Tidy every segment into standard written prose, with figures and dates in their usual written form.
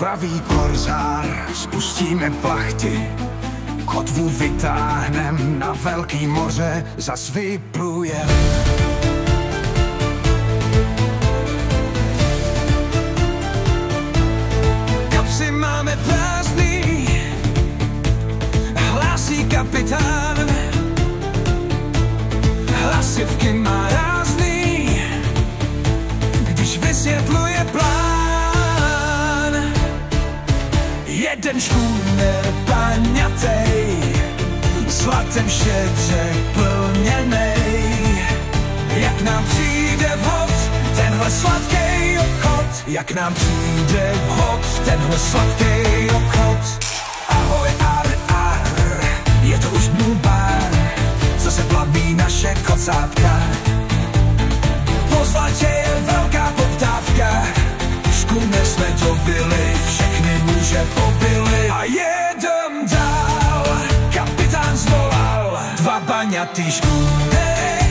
pravý korzár. Spustíme plachty, kotvu vytáhnem, na velký moře zas vyplujem. Kapsy máme prázdný, hlásí kapitán. Hlasivky má rázný, když vysvětluje plán. Jeden škůner paňatej, zlatem šedře plněnej. Jak nám přijde vhod tenhle sladký obchod, jak nám přijde vhod tenhle sladký obchod. Ahoj, ar, ar, je to už můj bar, co se plaví naše kocátka. Po zlatě je velká poptávka, škůner jsme dobili, všechny muže pobili. A jedem dál, kapitán zvolal, dva baňatý škůnery.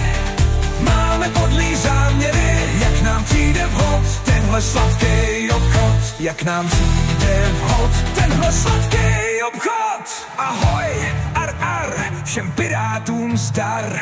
Máme podlý záměry, jak nám přijde vhod tenhle sladký obchod. Jak nám přijde vhod tenhle sladký obchod. Ahoj, ar, ar, všem pirátům zdar.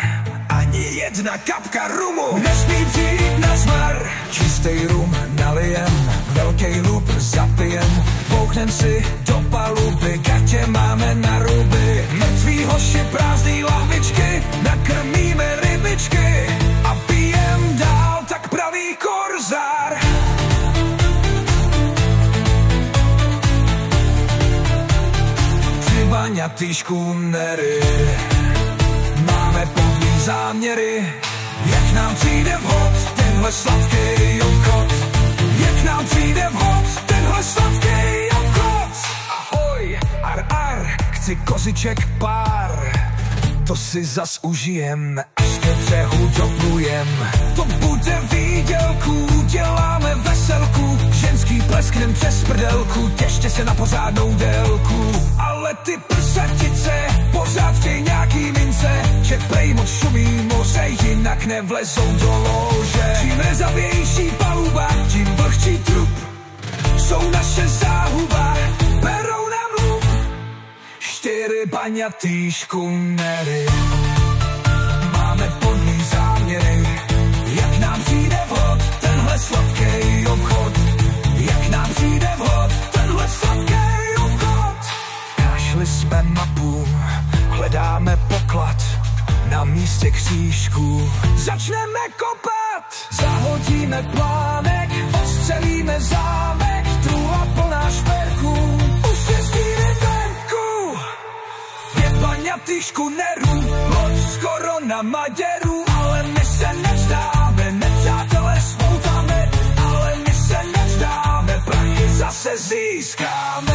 Ani jedna kapka rumu nesmí přijít na zmar. Čistý rum nalijem, velký lup zapijem. Bouchnem si do paluby, gatě máme na ruby. Mrtví hoši, prázdný lahvičky, nakrmíme rybičky. A pijem dál, tak pravý korzár. Tři baňatý škůnery, máme podlý záměry. Jak nám přijde vhod tenhle sladký obchod, jak nám přijde vhod tenhle sladký obchod. Ahoj, ar, ar, chci koziček pár, to si zas užijem, až ke břehu doplujem. To bude výdělku, děláme veselku, ženský plesknem přes prdelku, těšte se na pořádnou délku. Ale ty prsatice pořád chtěj nějaký mince, že prej moc šumí moře, jinak nevlezou do lože. Čím rezavější paluba, tím vlhčí trup, jsou naše záhuba, berou nám lup. 4 baňatý škůnery, máme podlý záměry. Jak nám přijde vhod tenhle sladký obchod, jak nám přijde vhod tenhle sladký obchod. Našli jsme mapu, hledáme poklad, na místě křížku začneme kopat. Zahodíme plánek, ostřelíme zámek, truhla plná šperků, už jezdíme venku. 5 baňatých škůnerů, loď skoro na Maděru, ale my se nevzdáme, nepřátelé spoutáme, ale my se nevzdáme, prachy zase získáme.